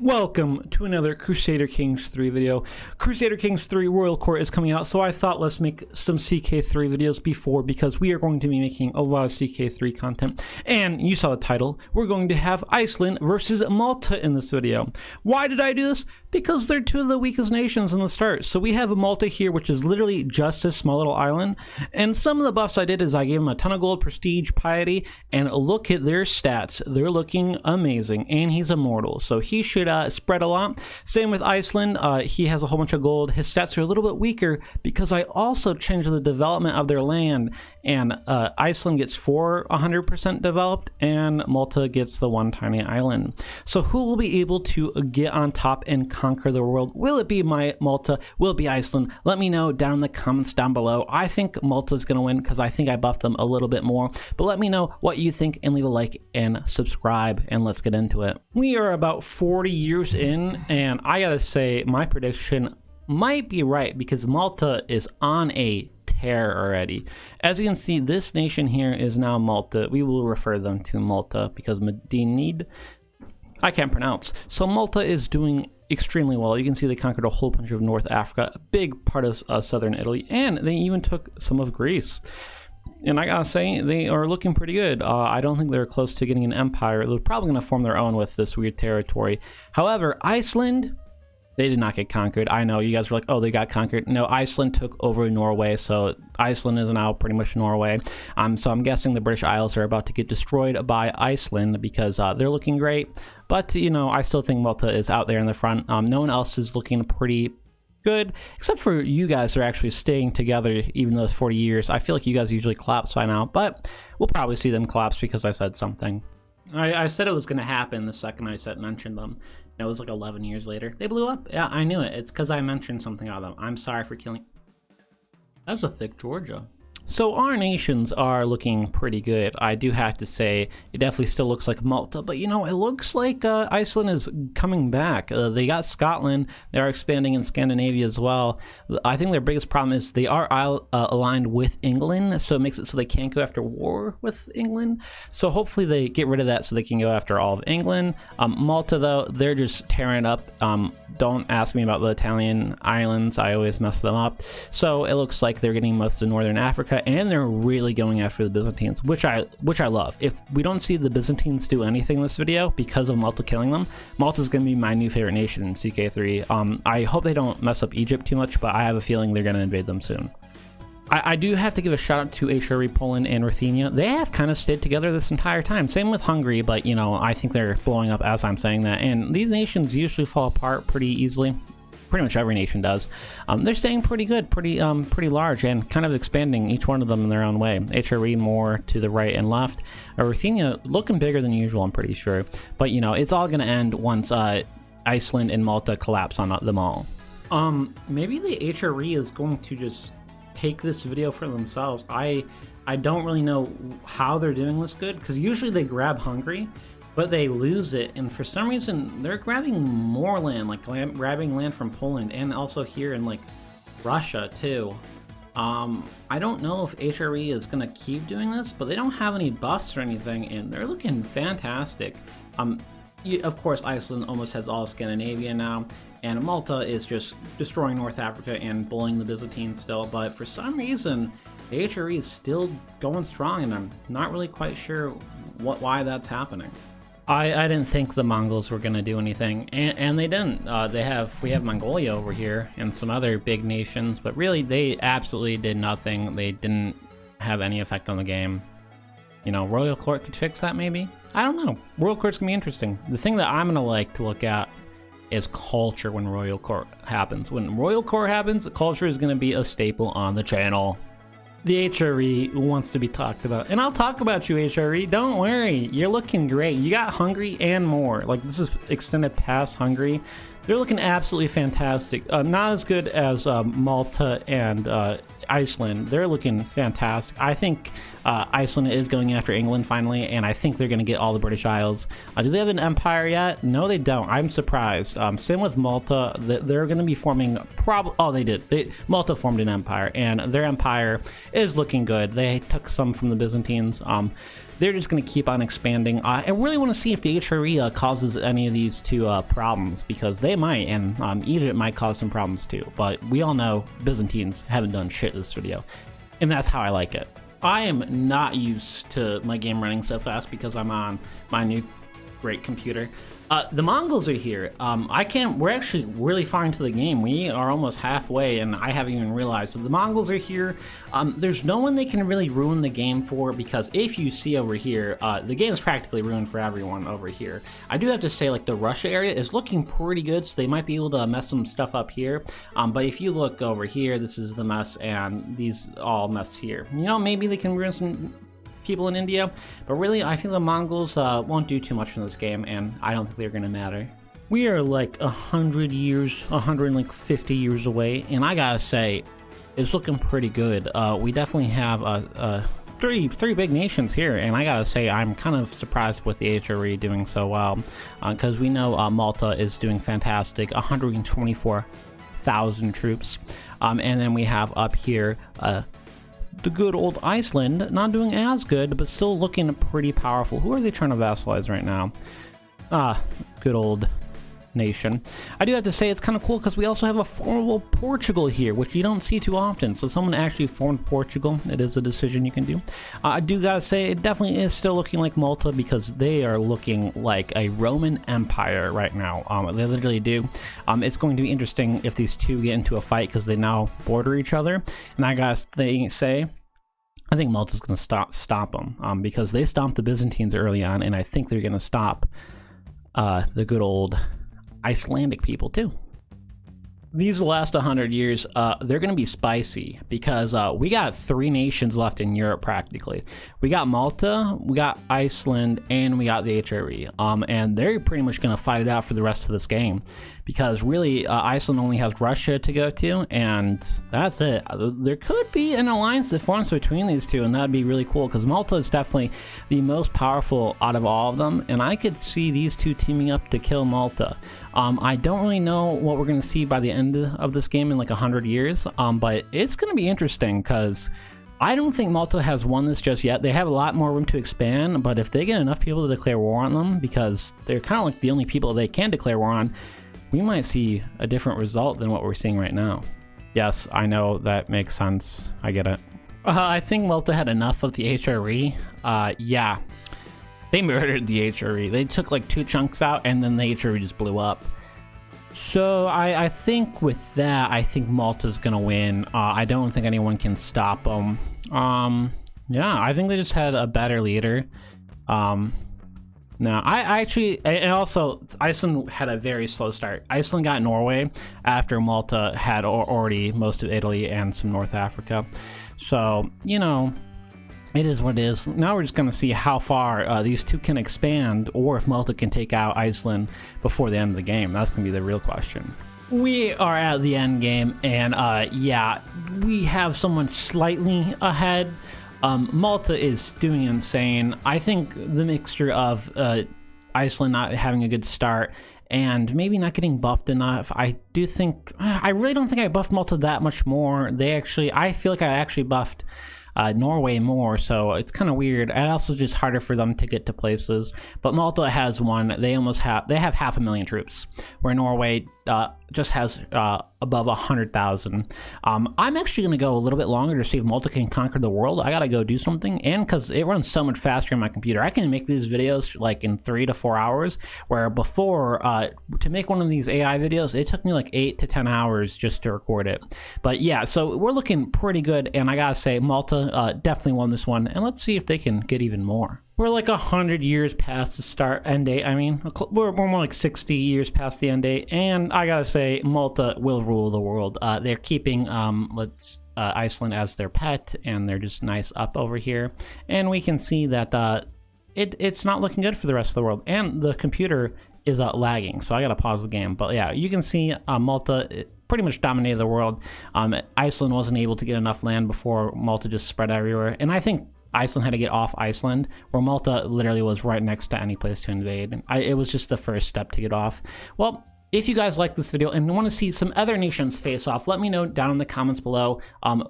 Welcome to another Crusader Kings 3 video. Crusader Kings 3 Royal Court is coming out, so I thought let's make some CK3 videos before, because we are going to be making a lot of CK3 content. And you saw the title, we're going to have Iceland versus Malta in this video. Why did I do this? Because they're two of the weakest nations in the start. So we have Malta here, which is literally just a small little island. And some of the buffs I did is I gave them a ton of gold, prestige, piety, and look at their stats. They're looking amazing, and he's immortal, so he should spread a lot. Same with Iceland. He has a whole bunch of gold. His stats are a little bit weaker because I also changed the development of their land, and Iceland gets 100% developed and Malta gets the one tiny island. So who will be able to get on top and conquer the world? Will it be Malta? Will it be Iceland? Let me know down in the comments down below. I think Malta's gonna win because I think I buffed them a little bit more, but let me know what you think and leave a like and subscribe, and let's get into it. We are about 40 years in, and I gotta say my prediction might be right because Malta is on a tear already. As you can see, this nation here is now Malta. We will refer them to Malta because Medinid, I can't pronounce. So Malta is doing extremely well. You can see they conquered a whole bunch of North Africa, a big part of southern Italy, and they even took some of Greece. And I gotta say, they are looking pretty good. I don't think they're close to getting an empire. They're probably going to form their own with this weird territory. However, Iceland, they did not get conquered. I know you guys were like, oh, they got conquered. No, Iceland took over Norway, so Iceland is now pretty much Norway. So I'm guessing the British Isles are about to get destroyed by Iceland because they're looking great. But, you know, I still think Malta is out there in the front. No one else is looking pretty good, except for you guys are actually staying together even though it's 40 years. I feel like you guys usually collapse by now, but we'll probably see them collapse because I said something. I said it was going to happen the second I mentioned them. It was like 11 years later. They blew up. Yeah, I knew it. It's because I mentioned something about them. I'm sorry for killing. That was a thick Georgia. So our nations are looking pretty good. I do have to say, it definitely still looks like Malta, but you know, it looks like Iceland is coming back. They got Scotland. They are expanding in Scandinavia as well. I think their biggest problem is they are aligned with England, so it makes it so they can't go after war with England. So hopefully they get rid of that so they can go after all of England. Malta, though, they're just tearing up. Don't ask me about the Italian islands. I always mess them up. So it looks like they're getting most of northern Africa, and they're really going after the Byzantines, which I love. If we don't see the Byzantines do anything in this video because of Malta killing them, Malta's going to be my new favorite nation in CK3. I hope they don't mess up Egypt too much, but I have a feeling they're going to invade them soon. I do have to give a shout out to HRE, Poland, and Ruthenia. They have kind of stayed together this entire time. Same with Hungary, but you know, I think they're blowing up as I'm saying that. And these nations usually fall apart pretty easily. Pretty much every nation does. They're staying pretty good, pretty large, and kind of expanding each one of them in their own way. HRE more to the right and left. Ruthenia looking bigger than usual, I'm pretty sure. But you know, it's all going to end once Iceland and Malta collapse on them all. Maybe the HRE is going to just take this video for themselves. I don't really know how they're doing this good, because usually they grab Hungary, but they lose it, and for some reason they're grabbing more land, like grabbing land from Poland, and also here in like Russia too. I don't know if HRE is gonna keep doing this, but they don't have any buffs or anything, and they're looking fantastic. Of course, Iceland almost has all of Scandinavia now, and Malta is just destroying North Africa and bullying the Byzantines still, but for some reason the HRE is still going strong, and I'm not really quite sure why that's happening. I didn't think the Mongols were going to do anything, and they didn't. We have Mongolia over here and some other big nations, but really they absolutely did nothing. They didn't have any effect on the game. You know, Royal Court could fix that maybe? I don't know. Royal Court's going to be interesting. The thing that I'm going to like to look at is culture when Royal Court happens. When Royal Court happens, culture is going to be a staple on the channel. The HRE wants to be talked about, and I'll talk about you, HRE. Don't worry, you're looking great. You got Hungary and more. Like, this is extended past Hungary. They're looking absolutely fantastic. Not as good as Malta and Iceland. They're looking fantastic. I think Iceland is going after England finally, and I think they're going to get all the British Isles. Do they have an empire yet? No, they don't. I'm surprised. Same with Malta. They're going to be forming oh, they did. Malta formed an empire, and their empire is looking good. They took some from the Byzantines. they're just going to keep on expanding. I really want to see if the HRE causes any of these two problems, because they might, and Egypt might cause some problems too. But we all know Byzantines haven't done shit this video, and that's how I like it. I am not used to my game running so fast because I'm on my new great computer. The Mongols are here. We're actually really far into the game. We are almost halfway, and I haven't even realized. So the Mongols are here. There's no one they can really ruin the game for, because if you see over here, the game is practically ruined for everyone over here. I do have to say, like, the Russia area is looking pretty good, so they might be able to mess some stuff up here. But if you look over here, this is the mess, and these all mess here. You know, maybe they can ruin some people in India, but really I think the Mongols won't do too much in this game, and I don't think they're gonna matter. We are like 100 years, 150 years away, and I gotta say, it's looking pretty good. We definitely have three big nations here, and I gotta say I'm kind of surprised with the HRE doing so well, because we know Malta is doing fantastic, 124,000 troops, and then we have up here the good old Iceland, not doing as good, but still looking pretty powerful. Who are they trying to vassalize right now? Good old nation. I do have to say it's kind of cool because we also have a formidable Portugal here, which you don't see too often. So someone actually formed Portugal. It is a decision you can do. I do gotta say it definitely is still looking like Malta, because they are looking like a Roman Empire right now. They literally do. It's going to be interesting if these two get into a fight, because they now border each other. And I gotta say, I think Malta's going to stop them, because they stomped the Byzantines early on, and I think they're going to stop the good old Icelandic people too. These last 100 years, they're going to be spicy, because we got 3 nations left in Europe practically. We got Malta, we got Iceland, and we got the HRE. And they're pretty much going to fight it out for the rest of this game, because really Iceland only has Russia to go to, and that's it. There could be an alliance that forms between these two, and that'd be really cool, because Malta is definitely the most powerful out of all of them, and I could see these two teaming up to kill Malta. I don't really know what we're going to see by the end of this game in like 100 years, but it's going to be interesting, because I don't think Malta has won this just yet. They have a lot more room to expand, but if they get enough people to declare war on them, because they're kind of like the only people they can declare war on, we might see a different result than what we're seeing right now. Yes, I know that makes sense. I get it. I think Malta had enough of the HRE. Yeah, they murdered the HRE. They took like 2 chunks out, and then the HRE just blew up. So I think with that, I think Malta's gonna win. I don't think anyone can stop them. Yeah, I think they just had a better leader. No, I actually, and also Iceland had a very slow start. Iceland got Norway after Malta had already most of Italy and some North Africa. So, you know, it is what it is. Now we're just going to see how far these two can expand, or if Malta can take out Iceland before the end of the game. That's going to be the real question. We are at the end game, and yeah, we have someone slightly ahead. Malta is doing insane. I think the mixture of Iceland not having a good start and maybe not getting buffed enough, I really don't think I buffed Malta that much more. I feel like I actually buffed Norway more, so it's kind of weird. And also just harder for them to get to places. But Malta has won. They have 500,000 troops, where Norway just has above 100,000. I'm actually going to go a little bit longer to see if Malta can conquer the world. I got to go do something, and because it runs so much faster on my computer, I can make these videos like in 3 to 4 hours, where before, to make one of these AI videos, it took me like 8 to 10 hours just to record it. But yeah, so we're looking pretty good, and I gotta say, Malta definitely won this one, and let's see if they can get even more. We're like 100 years past the end date. I mean, we're more like 60 years past the end date, and I gotta say, Malta will rule the world. They're keeping Iceland as their pet, and they're just nice up over here. And we can see that it's not looking good for the rest of the world, and the computer is lagging, so I gotta pause the game. But yeah, you can see Malta pretty much dominated the world. Iceland wasn't able to get enough land before Malta just spread everywhere, and I think Iceland had to get off Iceland, where Malta literally was right next to any place to invade. It was just the first step to get off. Well, If you guys like this video and want to see some other nations face off, let me know down in the comments below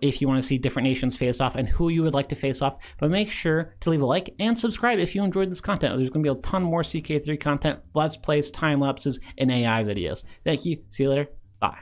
if you want to see different nations face off and who you would like to face off. But make sure to leave a like and subscribe if you enjoyed this content. There's going to be a ton more CK3 content, Let's Plays, time lapses, and AI videos. Thank you. See you later. Bye.